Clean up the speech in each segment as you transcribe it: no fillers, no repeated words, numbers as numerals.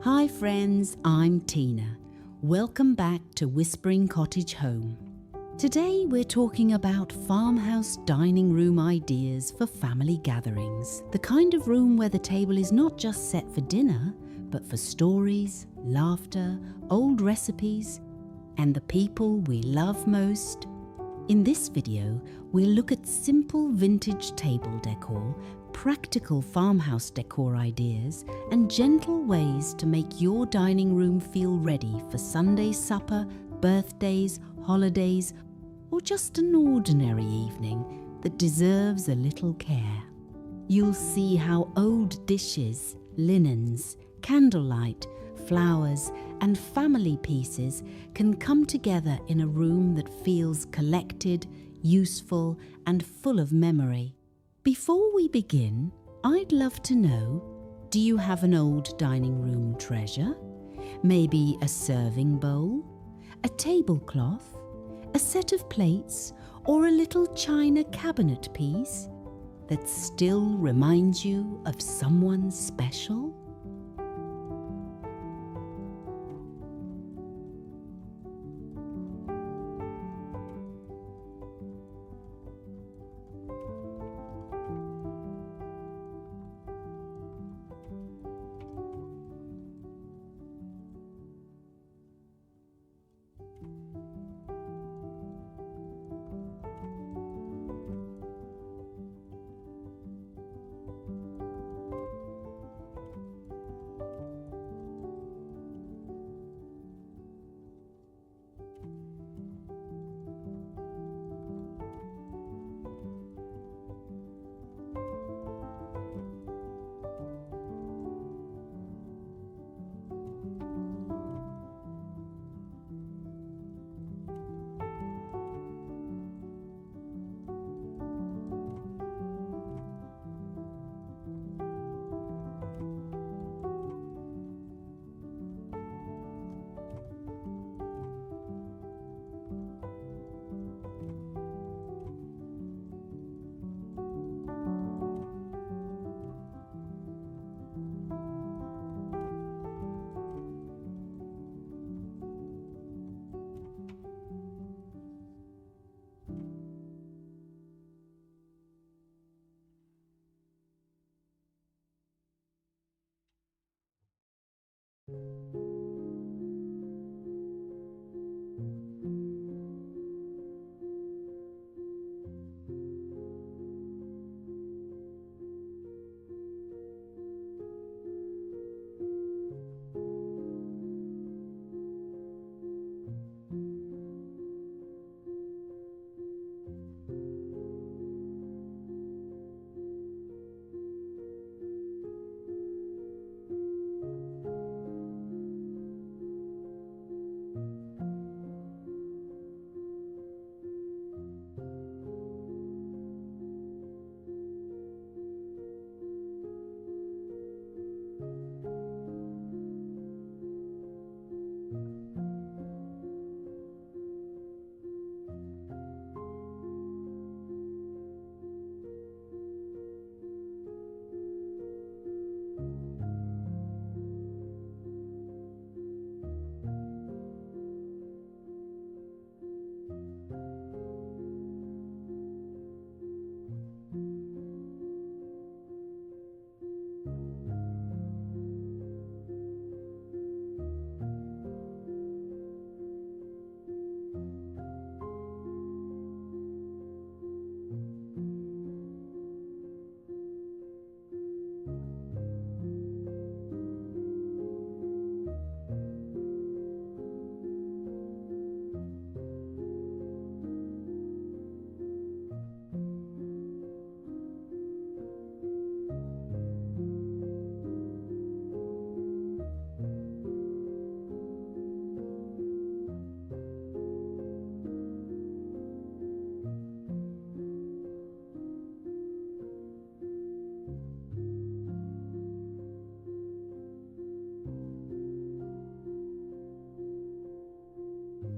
Hi friends, I'm Tina. Welcome back to Whispering Cottage Home. Today we're talking about farmhouse dining room ideas for family gatherings. The kind of room where the table is not just set for dinner, but for stories, laughter, old recipes, and the people we love most. In this video, we'll look at simple vintage table decor, practical farmhouse decor ideas, and gentle ways to make your dining room feel ready for Sunday supper, birthdays, holidays, or just an ordinary evening that deserves a little care. You'll see how old dishes, linens, candlelight, flowers, and family pieces can come together in a room that feels collected, useful, and full of memory. Before we begin, I'd love to know, do you have an old dining room treasure? Maybe a serving bowl, a tablecloth, a set of plates, or a little china cabinet piece that still reminds you of someone special?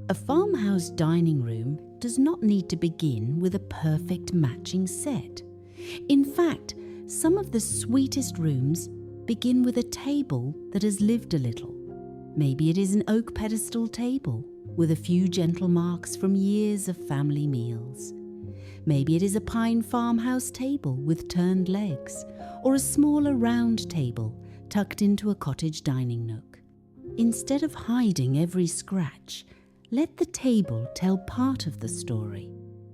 A farmhouse dining room does not need to begin with a perfect matching set. In fact, some of the sweetest rooms begin with a table that has lived a little. Maybe it is an oak pedestal table with a few gentle marks from years of family meals. Maybe it is a pine farmhouse table with turned legs, or a smaller round table tucked into a cottage dining nook. Instead of hiding every scratch, let the table tell part of the story.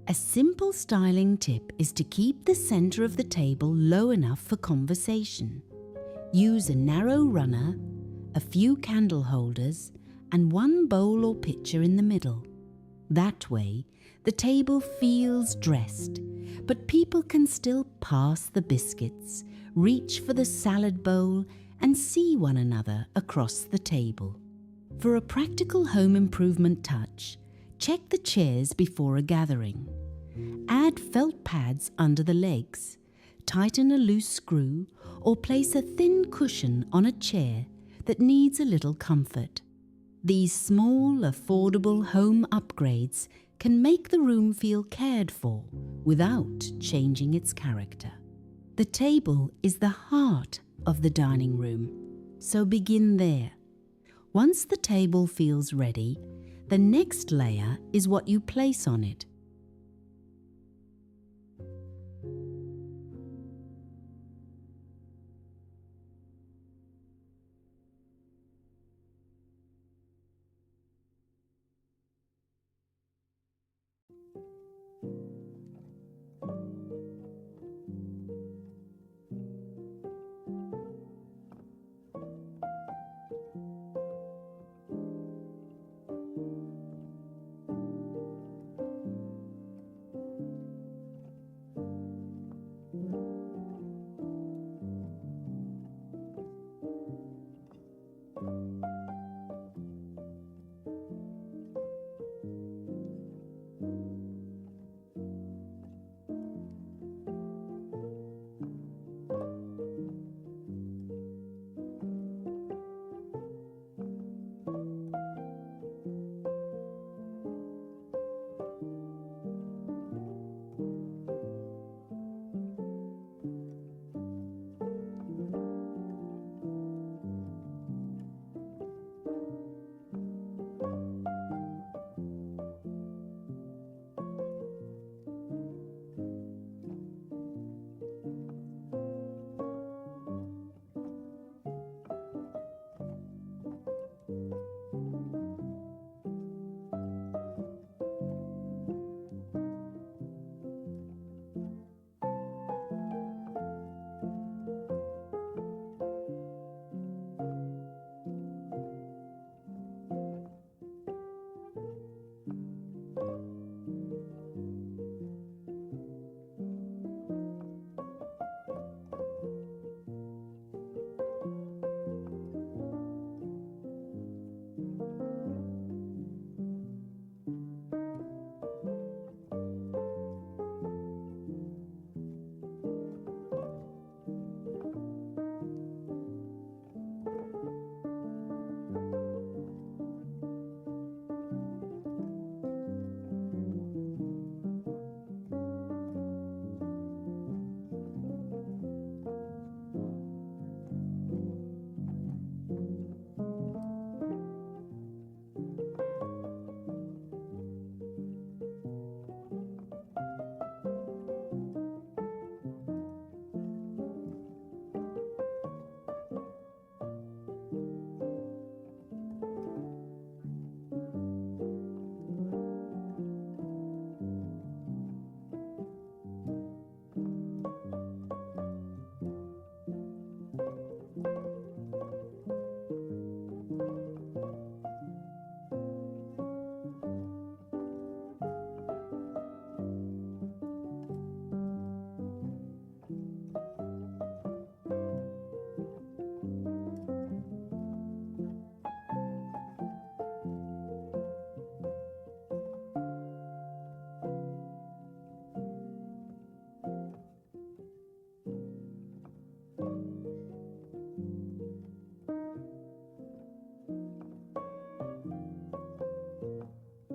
A simple styling tip is to keep the center of the table low enough for conversation. Use a narrow runner, a few candle holders, and one bowl or pitcher in the middle. That way, the table feels dressed, but people can still pass the biscuits, reach for the salad bowl, and see one another across the table. For a practical home improvement touch, check the chairs before a gathering. Add felt pads under the legs, tighten a loose screw, or place a thin cushion on a chair that needs a little comfort. These small, affordable home upgrades can make the room feel cared for without changing its character. The table is the heart of the dining room, so begin there. Once the table feels ready, the next layer is what you place on it.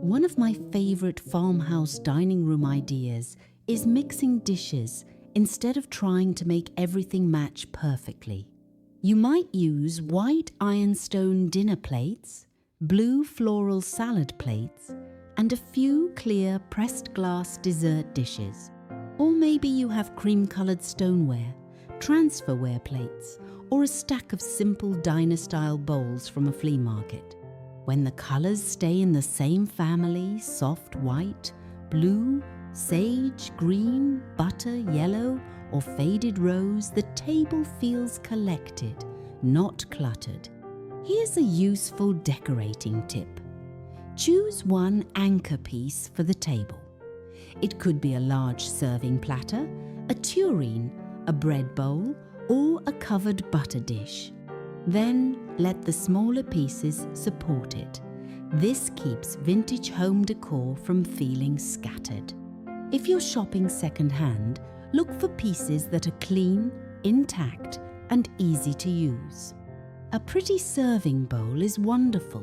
One of my favorite farmhouse dining room ideas is mixing dishes instead of trying to make everything match perfectly. You might use white ironstone dinner plates, blue floral salad plates, and a few clear pressed glass dessert dishes. Or maybe you have cream-coloured stoneware, transferware plates, or a stack of simple diner-style bowls from a flea market. When the colours stay in the same family, soft white, blue, sage, green, butter, yellow, or faded rose, the table feels collected, not cluttered. Here's a useful decorating tip. Choose one anchor piece for the table. It could be a large serving platter, a tureen, a bread bowl, or a covered butter dish. Then let the smaller pieces support it. This keeps vintage home decor from feeling scattered. If you're shopping second-hand, look for pieces that are clean, intact, and easy to use. A pretty serving bowl is wonderful,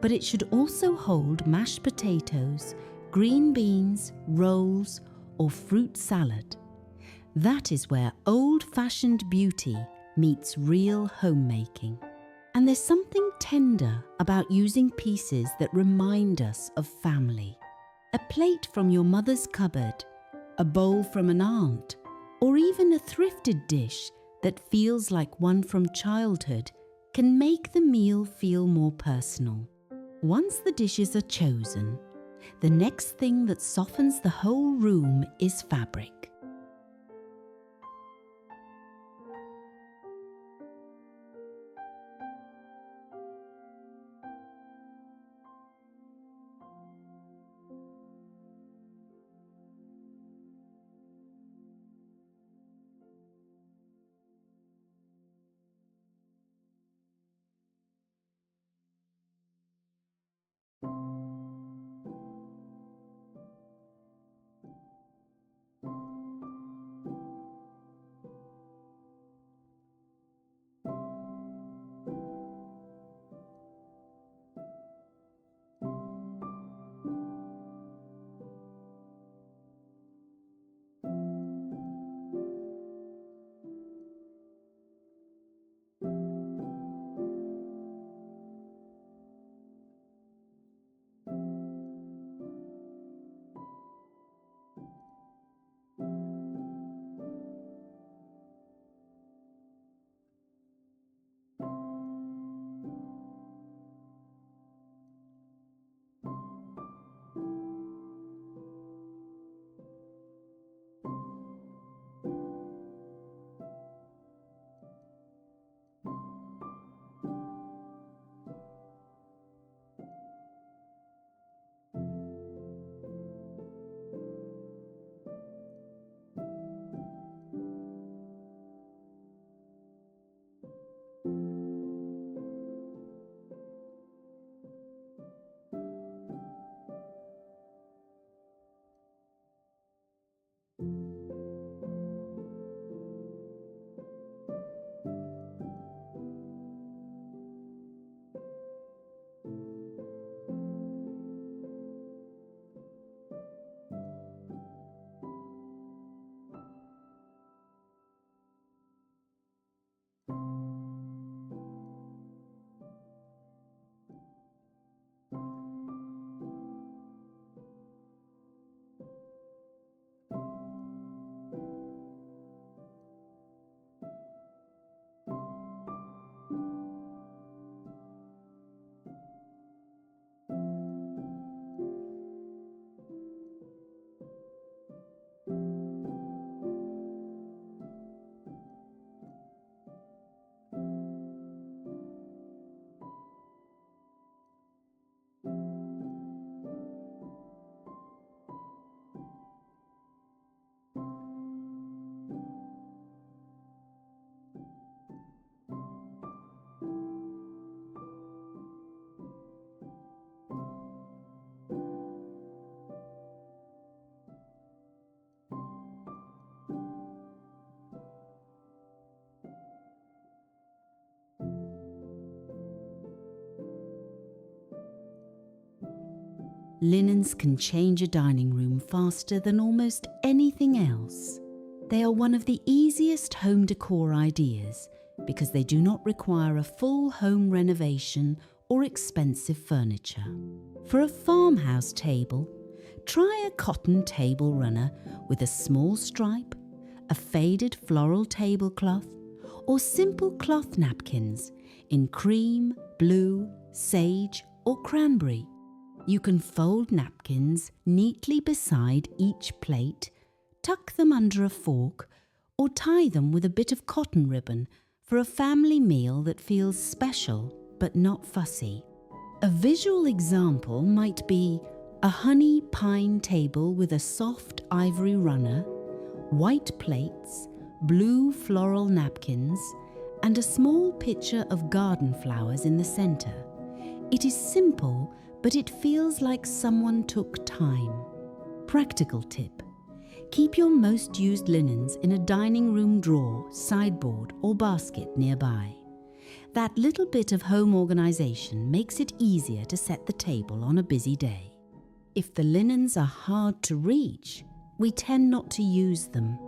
but it should also hold mashed potatoes, green beans, rolls, or fruit salad. That is where old-fashioned beauty meets real homemaking. And there's something tender about using pieces that remind us of family. A plate from your mother's cupboard, a bowl from an aunt, or even a thrifted dish that feels like one from childhood can make the meal feel more personal. Once the dishes are chosen, the next thing that softens the whole room is fabric. Linens can change a dining room faster than almost anything else. They are one of the easiest home decor ideas, because they do not require a full home renovation or expensive furniture. For a farmhouse table, try a cotton table runner with a small stripe, a faded floral tablecloth, or simple cloth napkins in cream, blue, sage, or cranberry. You can fold napkins neatly beside each plate, tuck them under a fork, or tie them with a bit of cotton ribbon for a family meal that feels special but not fussy. A visual example might be a honey pine table with a soft ivory runner, white plates, blue floral napkins, and a small pitcher of garden flowers in the center. It is simple, but it feels like someone took time. Practical tip: keep your most used linens in a dining room drawer, sideboard, or basket nearby. That little bit of home organization makes it easier to set the table on a busy day. If the linens are hard to reach, we tend not to use them.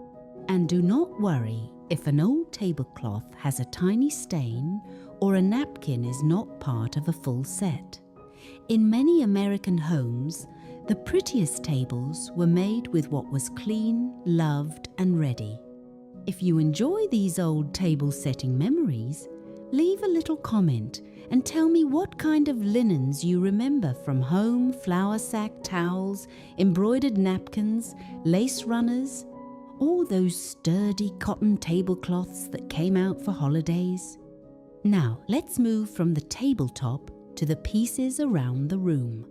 And do not worry if an old tablecloth has a tiny stain or a napkin is not part of a full set. In many American homes, the prettiest tables were made with what was clean, loved, and ready. If you enjoy these old table setting memories, leave a little comment and tell me what kind of linens you remember from home: flour sack towels, embroidered napkins, lace runners, or those sturdy cotton tablecloths that came out for holidays. Now let's move from the tabletop to the pieces around the room.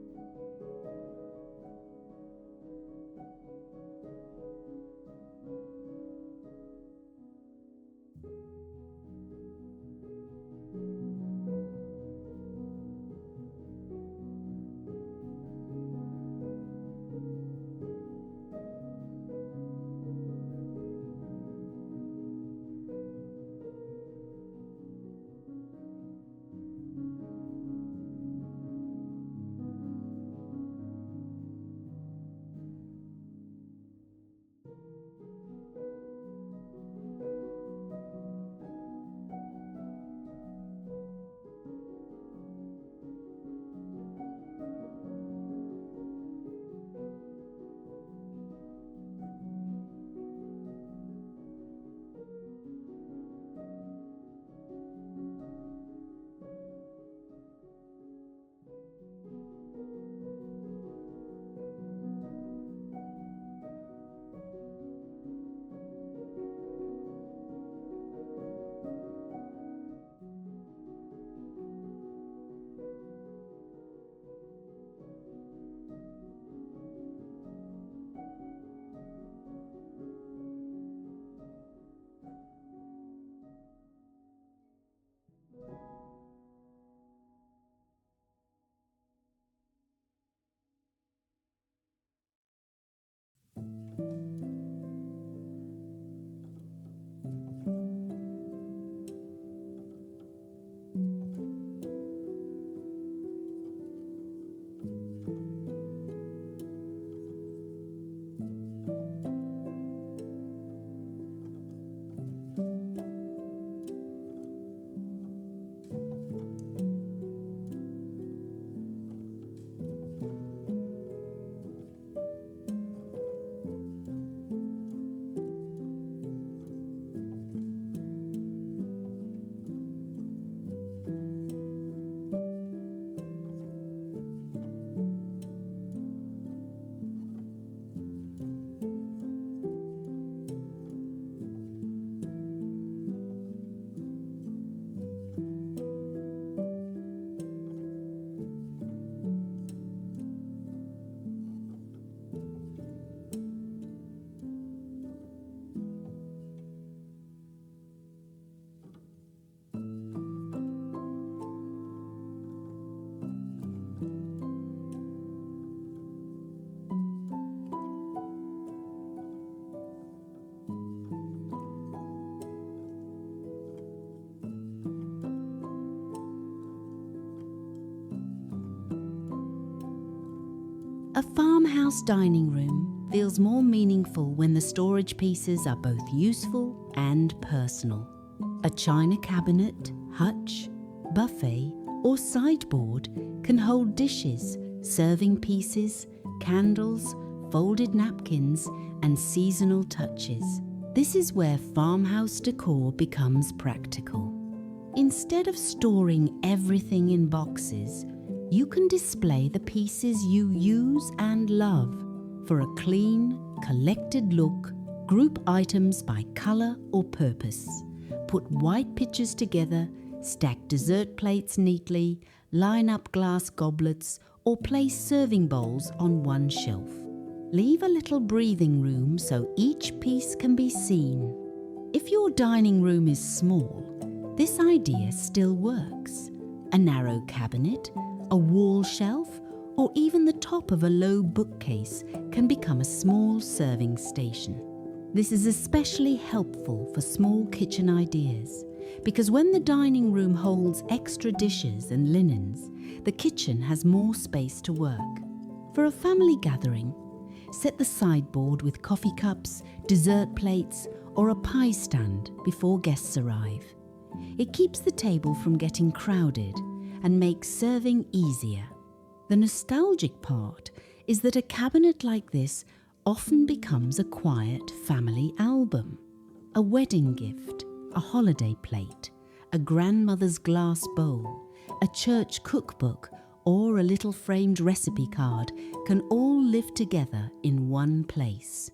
A farmhouse dining room feels more meaningful when the storage pieces are both useful and personal. A china cabinet, hutch, buffet, or sideboard can hold dishes, serving pieces, candles, folded napkins, and seasonal touches. This is where farmhouse decor becomes practical. Instead of storing everything in boxes, you can display the pieces you use and love. For a clean, collected look, group items by colour or purpose. Put white pitchers together, stack dessert plates neatly, line up glass goblets, or place serving bowls on one shelf. Leave a little breathing room so each piece can be seen. If your dining room is small, this idea still works. A narrow cabinet, a wall shelf, or even the top of a low bookcase can become a small serving station. This is especially helpful for small kitchen ideas, because when the dining room holds extra dishes and linens, the kitchen has more space to work. For a family gathering, set the sideboard with coffee cups, dessert plates, or a pie stand before guests arrive. It keeps the table from getting crowded and makes serving easier. The nostalgic part is that a cabinet like this often becomes a quiet family album. A wedding gift, a holiday plate, a grandmother's glass bowl, a church cookbook, or a little framed recipe card can all live together in one place.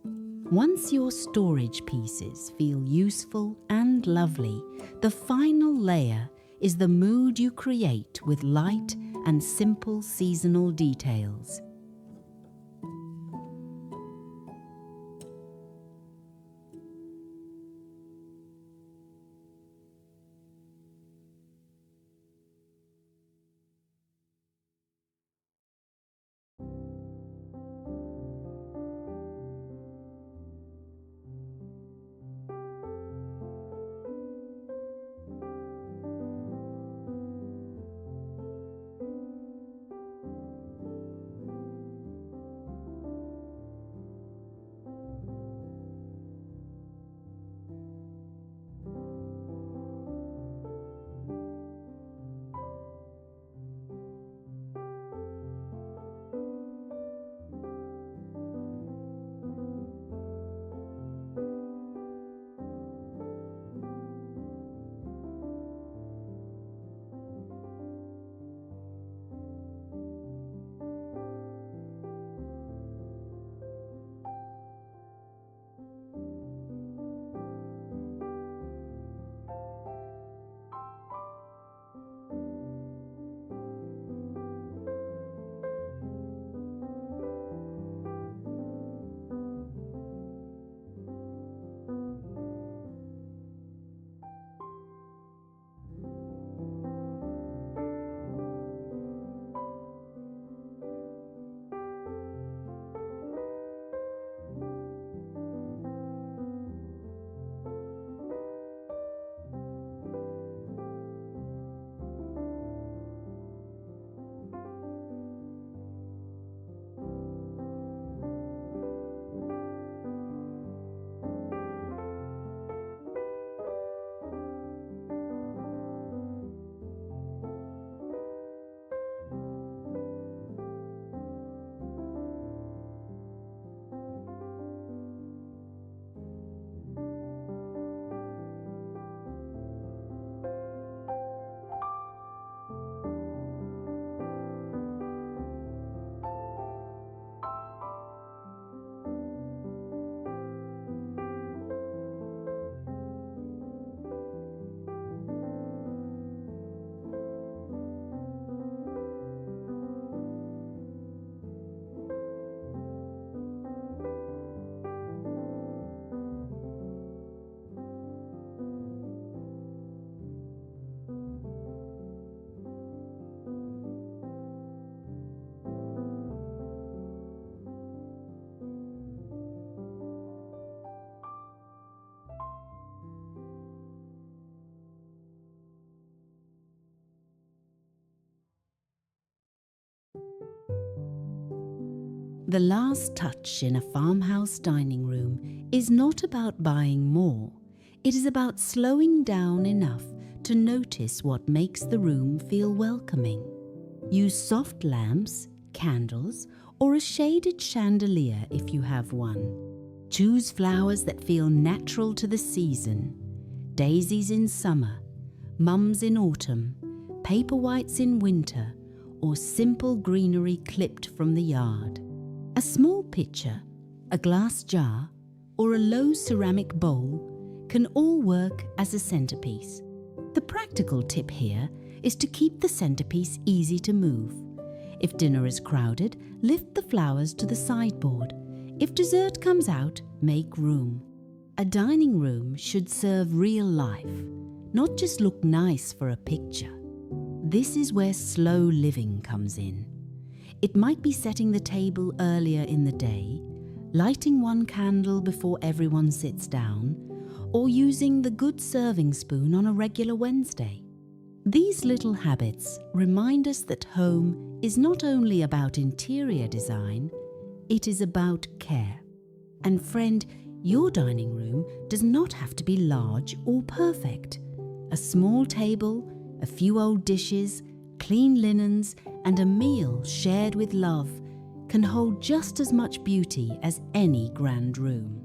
Once your storage pieces feel useful and lovely, the final layer is the mood you create with light and simple seasonal details. The last touch in a farmhouse dining room is not about buying more, It is about slowing down enough to notice what makes the room feel welcoming. Use soft lamps, candles, or a shaded chandelier if you have one. Choose flowers that feel natural to the season. Daisies in summer, mums in autumn, paper whites in winter, or simple greenery clipped from the yard. A small pitcher, a glass jar, or a low ceramic bowl can all work as a centerpiece. The practical tip here is to keep the centerpiece easy to move. If dinner is crowded, lift the flowers to the sideboard. If dessert comes out, make room. A dining room should serve real life, not just look nice for a picture. This is where slow living comes in. It might be setting the table earlier in the day, lighting one candle before everyone sits down, or using the good serving spoon on a regular Wednesday. These little habits remind us that home is not only about interior design, it is about care. And friend, your dining room does not have to be large or perfect. A small table, a few old dishes, clean linens, and a meal shared with love can hold just as much beauty as any grand room.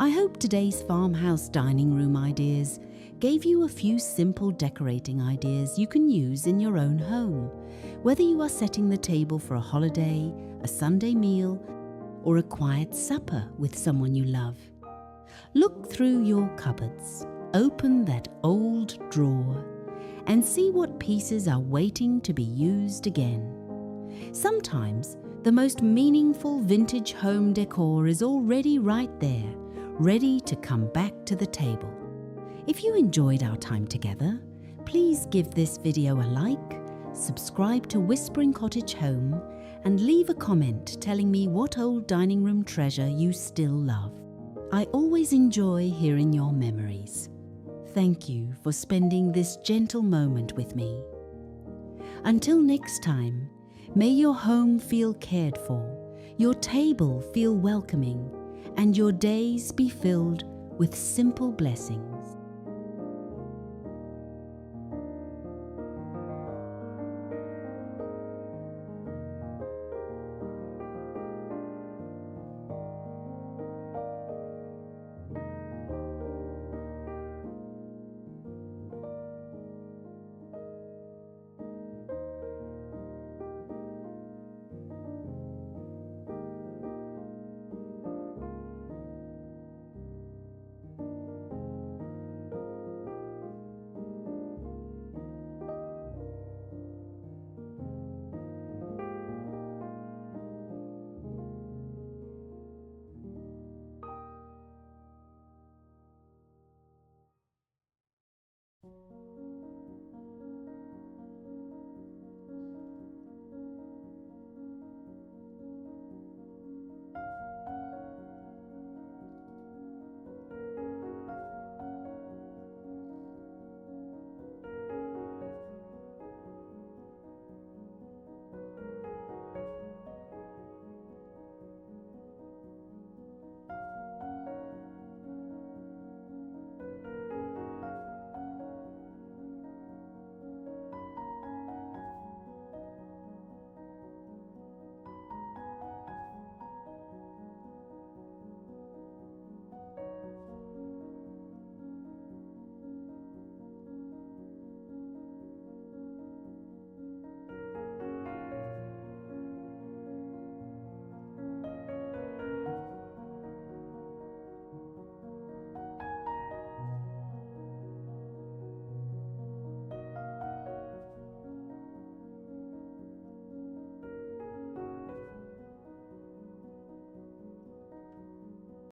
I hope today's farmhouse dining room ideas gave you a few simple decorating ideas you can use in your own home, whether you are setting the table for a holiday, a Sunday meal, or a quiet supper with someone you love. Look through your cupboards, open that old drawer, and see what pieces are waiting to be used again. Sometimes the most meaningful vintage home decor is already right there, ready to come back to the table. If you enjoyed our time together, please give this video a like, subscribe to Whispering Cottage Home, and leave a comment telling me what old dining room treasure you still love. I always enjoy hearing your memories. Thank you for spending this gentle moment with me. Until next time, may your home feel cared for, your table feel welcoming, and your days be filled with simple blessings.